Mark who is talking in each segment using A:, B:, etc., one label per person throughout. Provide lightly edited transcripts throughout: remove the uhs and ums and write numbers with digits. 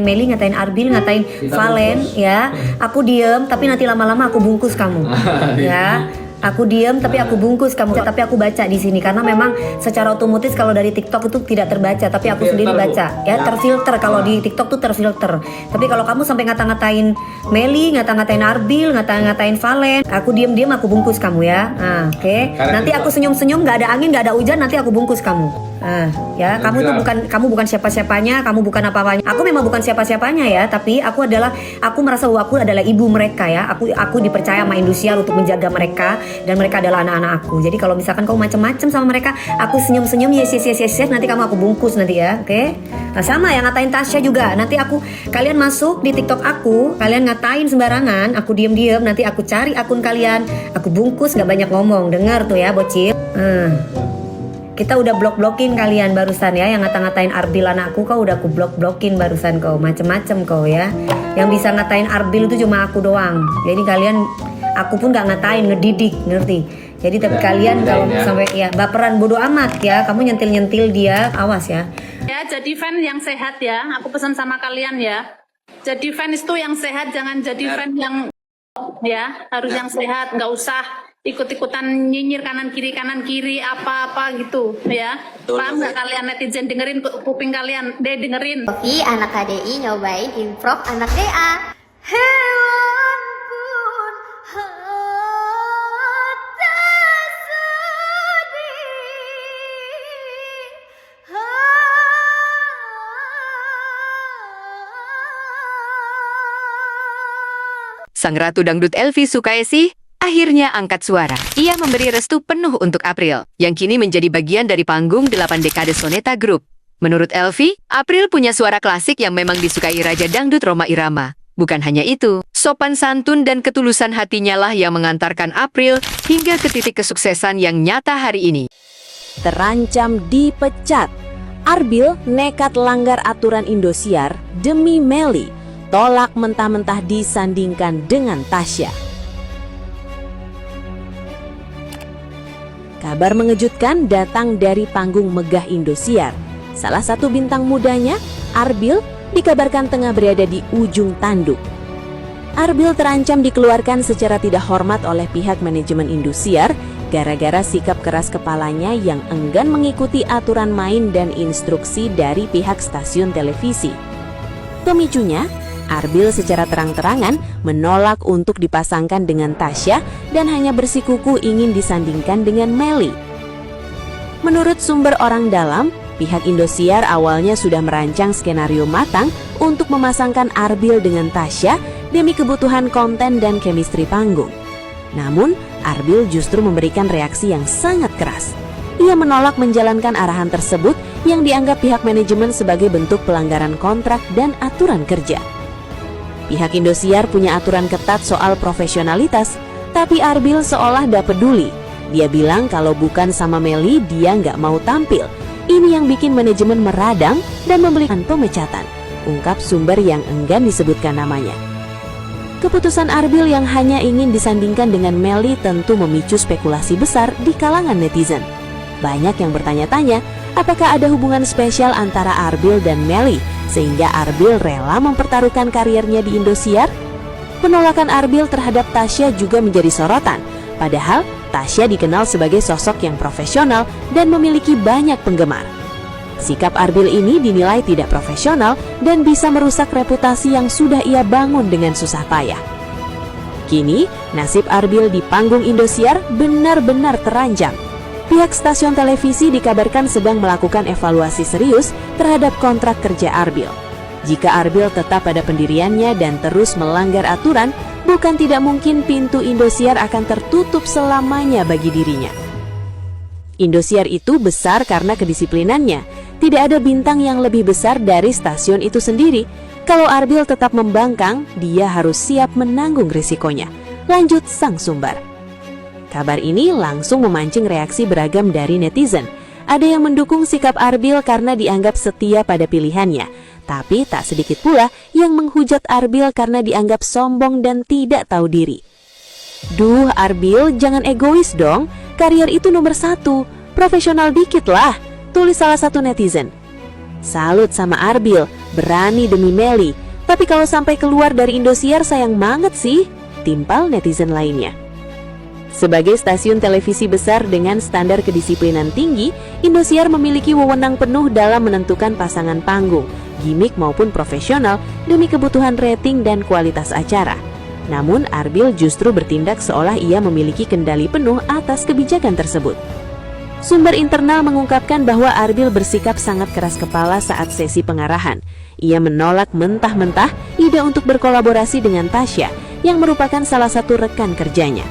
A: Meli, ngatain Arbil, ngatain Valen, ya. Aku diem, tapi nanti lama-lama aku bungkus kamu, ya. Aku diem tapi aku bungkus kamu, tapi aku baca di sini karena memang secara otomatis kalau dari TikTok itu tidak terbaca, tapi aku sendiri baca, ya terfilter. Kalau di TikTok tuh terfilter. Tapi kalau kamu sampai ngata-ngatain Meli, ngata-ngatain Arbil, ngata-ngatain Valen, aku diem-diem aku bungkus kamu ya. Nah, oke. Nanti aku senyum-senyum, nggak ada angin, nggak ada hujan, nanti aku bungkus kamu. Ya, kamu tuh bukan siapa-siapanya, kamu bukan apa-apanya. Aku memang bukan siapa-siapanya ya, tapi aku merasa bahwa aku adalah ibu mereka ya. Aku dipercaya sama Indosiar untuk menjaga mereka dan mereka adalah anak-anak aku. Jadi kalau misalkan kamu macam-macam sama mereka, aku senyum-senyum yes, nanti kamu aku bungkus nanti ya, oke? Nah, sama ya ngatain Tasya juga. Nanti kalian masuk di TikTok aku, kalian ngatain sembarangan, aku diem-diem, nanti aku cari akun kalian, aku bungkus, nggak banyak ngomong. Dengar tuh ya, bocil. Kita udah blok-blokin kalian barusan ya, yang ngata-ngatain Arbil anakku, kau udah aku blok-blokin barusan kau, macem-macem kau ya. Yang bisa ngatain Arbil itu cuma aku doang. Jadi kalian, aku pun gak ngatain, ngedidik, ngerti? Jadi tapi kalian kalau sampai ya baperan bodoh amat ya, kamu nyentil-nyentil dia, awas ya.
B: Ya, jadi fan yang sehat ya, aku pesan sama kalian ya. Jadi fans itu yang sehat, jangan jadi fan yang ya, harus yang sehat, nggak usah ikut-ikutan nyinyir kanan kiri apa-apa gitu ya. Paham nggak kalian netizen, dengerin kuping kalian deh, dengerin.
C: Ovi anak KDI nyobain improv anak DA. Hewan pun tak sedih.
D: Sang Ratu Dangdut Elvi Sukaesih akhirnya angkat suara. Ia memberi restu penuh untuk April, yang kini menjadi bagian dari panggung 8 dekade Soneta Group. Menurut Elvi, April punya suara klasik yang memang disukai Raja Dangdut Rhoma Irama. Bukan hanya itu, sopan santun dan ketulusan hatinya lah yang mengantarkan April hingga ke titik kesuksesan yang nyata hari ini.
E: Terancam dipecat, Arbil nekat langgar aturan Indosiar demi Meli, tolak mentah-mentah disandingkan dengan Tasya. Kabar mengejutkan datang dari panggung megah Indosiar. Salah satu bintang mudanya, Arbil, dikabarkan tengah berada di ujung tanduk. Arbil terancam dikeluarkan secara tidak hormat oleh pihak manajemen Indosiar gara-gara sikap keras kepalanya yang enggan mengikuti aturan main dan instruksi dari pihak stasiun televisi. Pemicunya, Arbil secara terang-terangan menolak untuk dipasangkan dengan Tasya dan hanya bersikuku ingin disandingkan dengan Meli. Menurut sumber orang dalam, pihak Indosiar awalnya sudah merancang skenario matang untuk memasangkan Arbil dengan Tasya demi kebutuhan konten dan chemistry panggung. Namun, Arbil justru memberikan reaksi yang sangat keras. Ia menolak menjalankan arahan tersebut yang dianggap pihak manajemen sebagai bentuk pelanggaran kontrak dan aturan kerja. Pihak Indosiar punya aturan ketat soal profesionalitas, tapi Arbil seolah tidak peduli. Dia bilang kalau bukan sama Meli, dia nggak mau tampil. Ini yang bikin manajemen meradang dan memberikan pemecatan, ungkap sumber yang enggan disebutkan namanya. Keputusan Arbil yang hanya ingin disandingkan dengan Meli tentu memicu spekulasi besar di kalangan netizen. Banyak yang bertanya-tanya, apakah ada hubungan spesial antara Arbil dan Meli sehingga Arbil rela mempertaruhkan karirnya di Indosiar? Penolakan Arbil terhadap Tasya juga menjadi sorotan. Padahal Tasya dikenal sebagai sosok yang profesional dan memiliki banyak penggemar. Sikap Arbil ini dinilai tidak profesional dan bisa merusak reputasi yang sudah ia bangun dengan susah payah. Kini, nasib Arbil di panggung Indosiar benar-benar terancam. Pihak stasiun televisi dikabarkan sedang melakukan evaluasi serius terhadap kontrak kerja Arbil. Jika Arbil tetap pada pendiriannya dan terus melanggar aturan, bukan tidak mungkin pintu Indosiar akan tertutup selamanya bagi dirinya. Indosiar itu besar karena kedisiplinannya. Tidak ada bintang yang lebih besar dari stasiun itu sendiri. Kalau Arbil tetap membangkang, dia harus siap menanggung risikonya. Lanjut sang sumber. Kabar ini langsung memancing reaksi beragam dari netizen. Ada yang mendukung sikap Arbil karena dianggap setia pada pilihannya. Tapi tak sedikit pula yang menghujat Arbil karena dianggap sombong dan tidak tahu diri. Duh Arbil, jangan egois dong. Karier itu nomor 1. Profesional dikit lah, tulis salah satu netizen. Salut sama Arbil, berani demi Melly. Tapi kalau sampai keluar dari Indosiar sayang banget sih, timpal netizen lainnya. Sebagai stasiun televisi besar dengan standar kedisiplinan tinggi, Indosiar memiliki wewenang penuh dalam menentukan pasangan panggung, gimmick maupun profesional demi kebutuhan rating dan kualitas acara. Namun Arbil justru bertindak seolah ia memiliki kendali penuh atas kebijakan tersebut. Sumber internal mengungkapkan bahwa Arbil bersikap sangat keras kepala saat sesi pengarahan. Ia menolak mentah-mentah ide untuk berkolaborasi dengan Tasya, yang merupakan salah satu rekan kerjanya.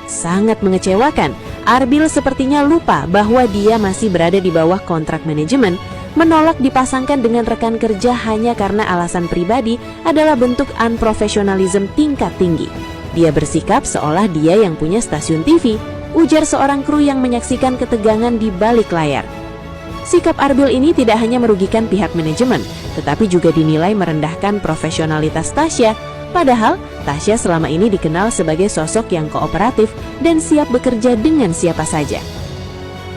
E: Sangat mengecewakan, Arbil sepertinya lupa bahwa dia masih berada di bawah kontrak manajemen, menolak dipasangkan dengan rekan kerja hanya karena alasan pribadi adalah bentuk unprofessionalism tingkat tinggi. Dia bersikap seolah dia yang punya stasiun TV, ujar seorang kru yang menyaksikan ketegangan di balik layar. Sikap Arbil ini tidak hanya merugikan pihak manajemen, tetapi juga dinilai merendahkan profesionalitas Tasya. Padahal, Tasya selama ini dikenal sebagai sosok yang kooperatif dan siap bekerja dengan siapa saja.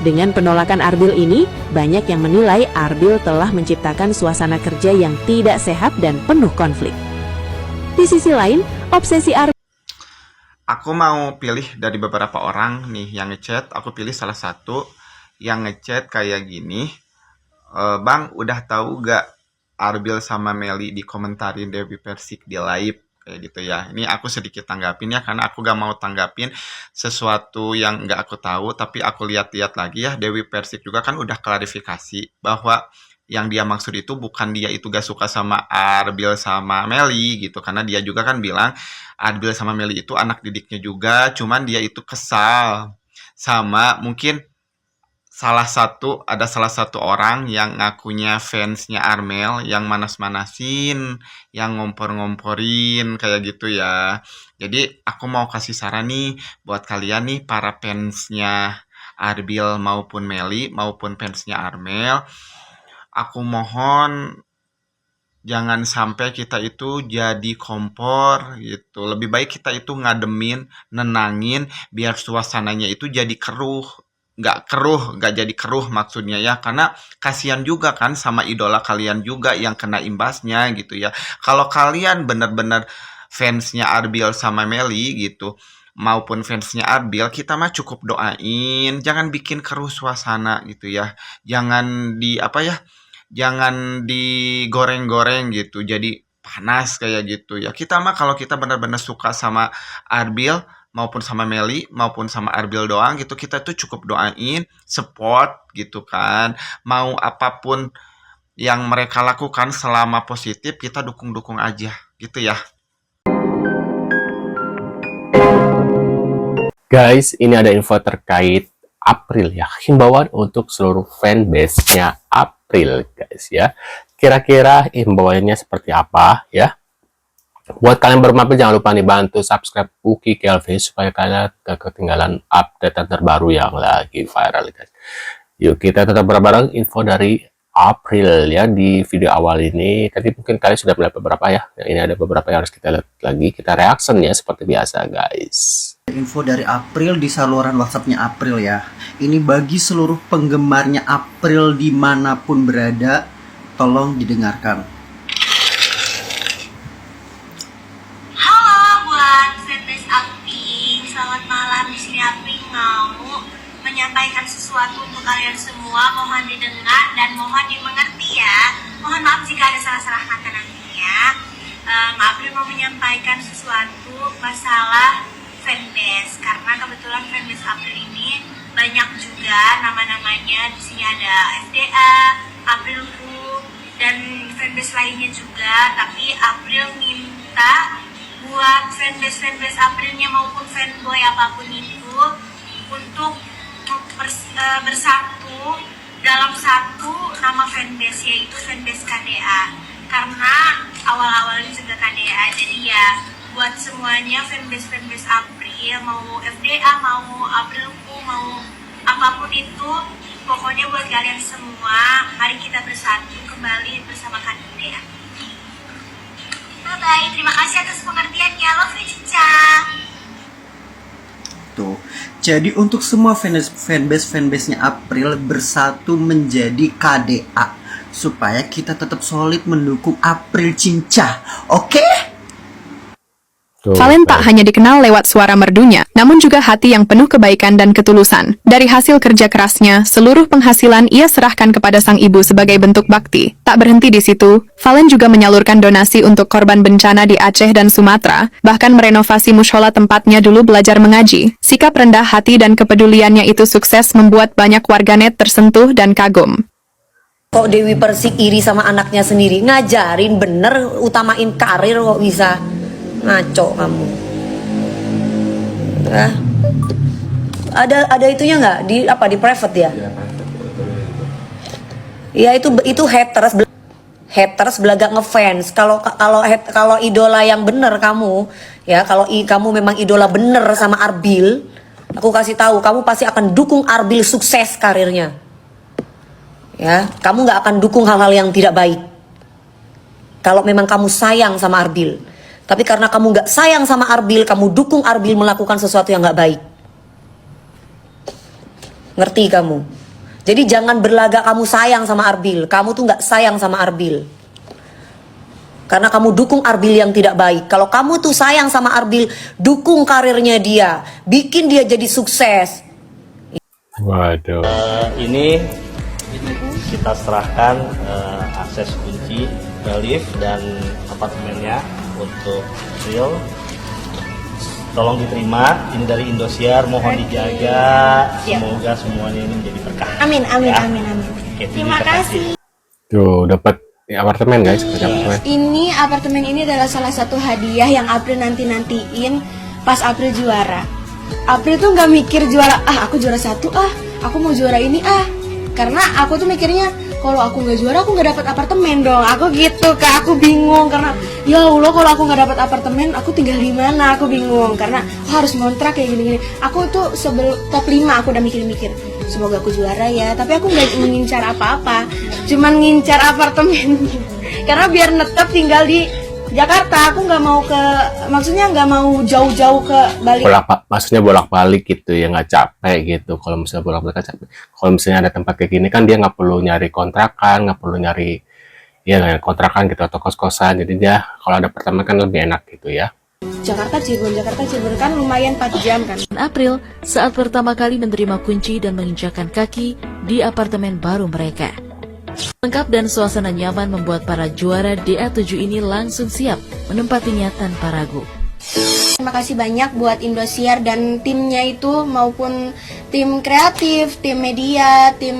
E: Dengan penolakan Arbil ini, banyak yang menilai Arbil telah menciptakan suasana kerja yang tidak sehat dan penuh konflik. Di sisi lain, obsesi Arbil...
F: Aku mau pilih dari beberapa orang nih yang ngechat, aku pilih salah satu yang ngechat kayak gini. Bang, udah tahu gak Arbil sama Melly dikomentarin Dewi Persik di live? Kayak gitu ya. Ini aku sedikit tanggapin ya, karena aku gak mau tanggapin sesuatu yang gak aku tahu, tapi aku lihat-lihat lagi ya. Dewi Persik juga kan udah klarifikasi bahwa yang dia maksud itu bukan dia itu gak suka sama Arbil sama Melly gitu, karena dia juga kan bilang Arbil sama Melly itu anak didiknya juga, cuman dia itu kesal sama mungkin salah satu orang yang ngakunya fansnya Armel yang manas-manasin, yang ngompor-ngomporin kayak gitu ya. Jadi aku mau kasih saran nih buat kalian nih para fansnya Arbil maupun Melly maupun fansnya Armel. Aku mohon jangan sampai kita itu jadi kompor gitu. Lebih baik kita itu ngademin, nenangin biar suasananya itu jadi keruh. Nggak jadi keruh maksudnya ya, karena kasihan juga kan sama idola kalian juga yang kena imbasnya gitu ya. Kalau kalian benar-benar fansnya Arbil sama Melly gitu, maupun fansnya Arbil, kita mah cukup doain, jangan bikin keruh suasana gitu ya. Jangan digoreng-goreng gitu, jadi panas kayak gitu ya. Kita mah kalau kita benar-benar suka sama Arbil maupun sama Melly maupun sama Arbil doang gitu, kita tuh cukup doain, support gitu kan. Mau apapun yang mereka lakukan selama positif, kita dukung-dukung aja gitu ya.
G: Guys, ini ada info terkait April ya, himbauan untuk seluruh fanbase-nya April guys ya. Kira-kira himbauannya seperti apa ya? Buat kalian baru mampir, jangan lupa nih bantu subscribe Uki Kelvin supaya kalian gak ketinggalan update terbaru yang lagi viral guys. Yuk kita tetap bareng info dari April ya di video awal ini. Tadi mungkin kalian sudah melihat beberapa ya. Ini ada beberapa yang harus kita lihat lagi. Kita reaction ya seperti biasa guys.
H: Info dari April di saluran WhatsApp-nya April ya. Ini bagi seluruh penggemarnya April dimanapun berada, tolong didengarkan.
C: Halo buat fanbase Apri, selamat malam. Di sini Apri mau menyampaikan sesuatu untuk kalian semua. Mohon didengar dan mohon dimengerti ya. Mohon maaf jika ada salah-salah kata nantinya. Apri mau menyampaikan sesuatu masalah fanbase, karena kebetulan fanbase April ini banyak juga nama-namanya. Di sini ada FDA, Aprilku, dan fanbase lainnya juga. Tapi April minta buat fanbase Aprilnya maupun fanboy apapun itu untuk bersatu dalam satu nama fanbase, yaitu fanbase KDA. Karena awal-awalnya juga KDA, jadi ya buat semuanya fanbase April, mau FDA, mau Aprilku, mau apapun itu, pokoknya buat kalian semua, mari kita bersatu kembali bersama KDA. Bye, terima kasih atas pengertiannya. Love you, Cica.
H: Tuh. Jadi untuk semua fanbase-nya April bersatu menjadi KDA. supaya kita tetap solid mendukung April Cinca. Oke?
G: Tuh,
I: Valen tak hanya dikenal lewat suara merdunya, namun juga hati yang penuh kebaikan dan ketulusan. Dari hasil kerja kerasnya, seluruh penghasilan ia serahkan kepada sang ibu sebagai bentuk bakti. Tak berhenti di situ, Valen juga menyalurkan donasi untuk korban bencana di Aceh dan Sumatera, bahkan merenovasi mushola tempatnya dulu belajar mengaji. Sikap rendah hati dan kepeduliannya itu sukses membuat banyak warganet tersentuh dan kagum.
A: Kok Dewi Persik iri sama anaknya sendiri? Ngajarin bener, utamain karir kok bisa. Ngaco kamu. Nah, ada itunya nggak di private ya? Ya itu haters belagak ngefans. Kalau idola yang bener kamu, ya kalau kamu memang idola bener sama Arbil, aku kasih tahu kamu pasti akan dukung Arbil sukses karirnya. Ya, kamu nggak akan dukung hal-hal yang tidak baik. Kalau memang kamu sayang sama Arbil. Tapi karena kamu nggak sayang sama Arbil, kamu dukung Arbil melakukan sesuatu yang nggak baik. Ngerti kamu? Jadi jangan berlagak kamu sayang sama Arbil. Kamu tuh nggak sayang sama Arbil. Karena kamu dukung Arbil yang tidak baik. Kalau kamu tuh sayang sama Arbil, dukung karirnya dia. Bikin dia jadi sukses.
G: Waduh.
J: Ini kita serahkan akses kunci ke lift dan apartemennya untuk April. Tolong diterima, ini dari Indosiar, mohon dijaga. Semoga semuanya ini menjadi berkah.
C: Amin, amin,
J: ya.
C: amin, amin.
J: Oke,
C: Terima kasih.
G: Tuh, dapat apartemen guys, apartemen.
C: Ini apartemen ini adalah salah satu hadiah yang April nanti-nantiin pas April juara. April tuh nggak mikir juara, aku juara 1, aku mau juara ini, karena aku tuh mikirnya kalau aku nggak juara aku nggak dapat apartemen dong. Aku gitu, Kak, aku bingung karena ya Allah kalau aku nggak dapat apartemen aku tinggal di mana, aku bingung karena aku harus ngontrak kayak gini-gini. Aku tuh top 5 aku udah mikir-mikir semoga aku juara ya, tapi aku nggak ngincar apa-apa, cuman ngincar apartemen karena biar netep tinggal di Jakarta. Aku nggak mau maksudnya nggak mau jauh-jauh ke Bali.
G: Maksudnya bolak-balik gitu ya, nggak capek gitu. Kalau misalnya bolak-balik kan capek. Kalau misalnya ada tempat kayak gini kan dia nggak perlu nyari kontrakan, nggak perlu nyari kontrakan gitu atau kos-kosan. Jadi dia kalau ada apartemen kan lebih enak gitu ya.
C: Jakarta Cirebon kan lumayan 4 jam kan.
K: April saat pertama kali menerima kunci dan menginjakan kaki di apartemen baru mereka. Lengkap dan suasana nyaman membuat para juara DA7 ini langsung siap menempatinya tanpa ragu.
C: Terima kasih banyak buat Indosiar dan timnya itu, maupun tim kreatif, tim media, tim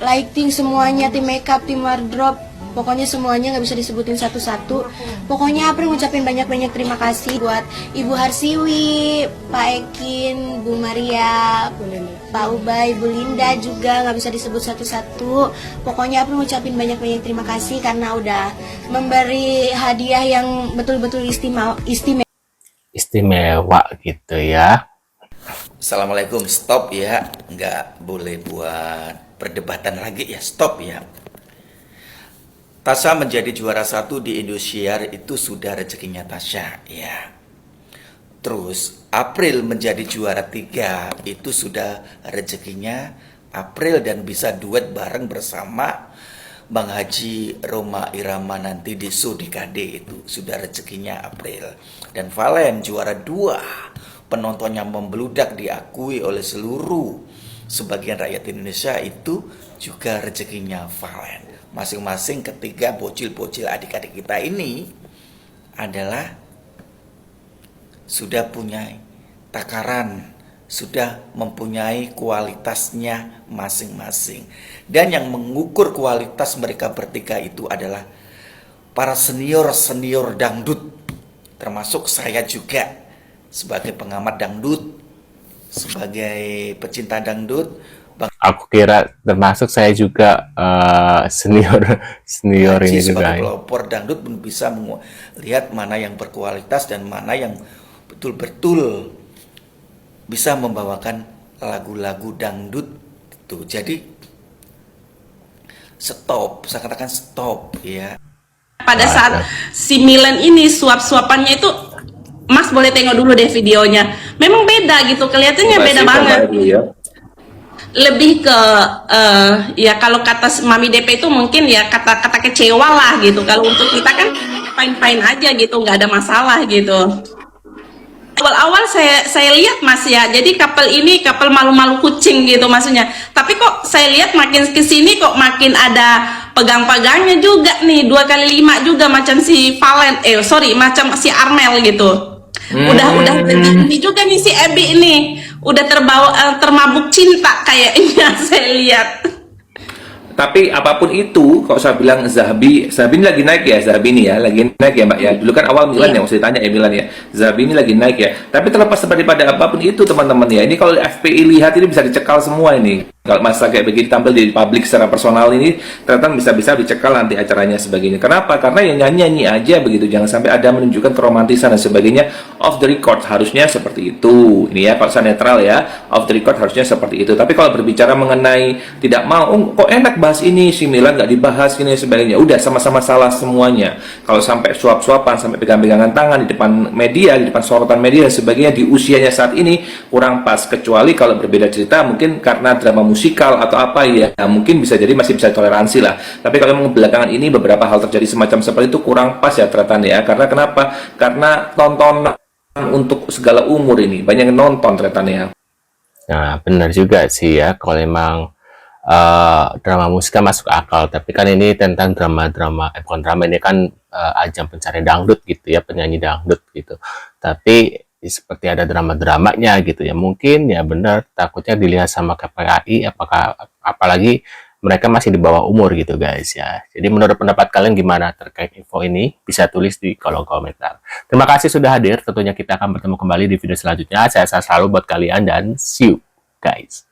C: lighting semuanya, tim makeup, tim wardrobe. Pokoknya semuanya nggak bisa disebutin satu-satu. Pokoknya April ngucapin banyak-banyak terima kasih buat Ibu Harsiwi, Pak Ekin, Bu Maria, Pak Ubay, Bu Linda juga nggak bisa disebut satu-satu. Pokoknya April ngucapin banyak-banyak terima kasih karena udah memberi hadiah yang betul-betul istimewa
G: gitu ya.
L: Assalamualaikum, stop ya, nggak boleh buat perdebatan lagi ya, stop ya. Tasya menjadi juara 1 di Indosiar itu sudah rezekinya Tasya ya. Terus April menjadi juara 3 itu sudah rezekinya April dan bisa duet bareng bersama Bang Haji Roma Irama nanti di Sudikade, itu sudah rezekinya April. Dan Valen juara 2, penontonnya membludak, diakui oleh seluruh sebagian rakyat Indonesia, itu juga rezekinya Valen. Masing-masing ketiga bocil-bocil adik-adik kita ini adalah sudah punya takaran, sudah mempunyai kualitasnya masing-masing. Dan yang mengukur kualitas mereka bertiga itu adalah para senior-senior dangdut, termasuk saya juga sebagai pengamat dangdut, sebagai pecinta dangdut.
G: Aku kira termasuk saya juga senior ini juga.
L: Sebagai pelopor dangdut pun bisa melihat mana yang berkualitas dan mana yang betul-betul bisa membawakan lagu-lagu dangdut itu. Jadi stop, saya katakan stop ya.
M: Pada saat si Milen ini suap-suapannya itu, Mas boleh tengok dulu deh videonya. Memang beda gitu, kelihatannya beda banget. lebih ke ya kalau kata Mami DP itu mungkin ya kata-kata kecewa lah gitu. Kalau untuk kita kan fine-fine aja gitu, nggak ada masalah gitu. Awal-awal saya lihat Mas ya, jadi couple ini couple malu-malu kucing gitu maksudnya. Tapi kok saya lihat makin kesini kok makin ada pegang-pegangnya juga nih, 2x5 juga macam si Valen, macam si Armel gitu. Udah ini juga nih si Ebi ini, udah termabuk cinta kayaknya saya lihat.
N: Tapi apapun itu, kalau saya bilang Zahabi ini lagi naik ya, Zahabi ini ya, lagi naik ya Mbak ya. Dulu kan awal Milan ya, maksudnya ditanya ya Milan ya. Zahabi ini lagi naik ya. Tapi terlepas daripada apapun itu teman-teman ya, ini kalau FPI lihat ini bisa dicekal semua ini. Kalau masa kayak begini tampil di publik secara personal ini, ternyata bisa-bisa dicekal nanti acaranya sebagainya. Kenapa? Karena ya nyanyi-nyanyi aja begitu, jangan sampai ada menunjukkan keromantisan dan sebagainya. Off the record harusnya seperti itu. Ini ya, kalau saya netral ya, off the record harusnya seperti itu. Tapi kalau berbicara mengenai tidak mau, kok enak bahas ini, si Milan nggak dibahas, ini dan sebagainya. Udah sama-sama salah semuanya. Kalau sampai suap-suapan, sampai pegang-pegangan tangan di depan media, di depan sorotan media dan sebagainya, di usianya saat ini kurang pas. Kecuali kalau berbeda cerita, mungkin karena drama musikal atau apa ya, mungkin bisa jadi masih bisa toleransi lah. Tapi kalau memang belakangan ini beberapa hal terjadi semacam seperti itu kurang pas ya ternyata ya. Karena kenapa? Karena tontonan untuk segala umur ini banyak yang nonton ternyata ya.
G: Nah, benar juga sih ya, kalau memang drama musikal masuk akal, tapi kan ini tentang bukan drama, ini kan ajang pencari dangdut gitu ya, penyanyi dangdut gitu. Tapi seperti ada drama-dramanya gitu ya, mungkin ya benar, takutnya dilihat sama KPAI, apalagi mereka masih di bawah umur gitu guys ya. Jadi menurut pendapat kalian gimana terkait info ini? Bisa tulis di kolom komentar. Terima kasih sudah hadir, tentunya kita akan bertemu kembali di video selanjutnya. Saya selalu buat kalian dan see you guys.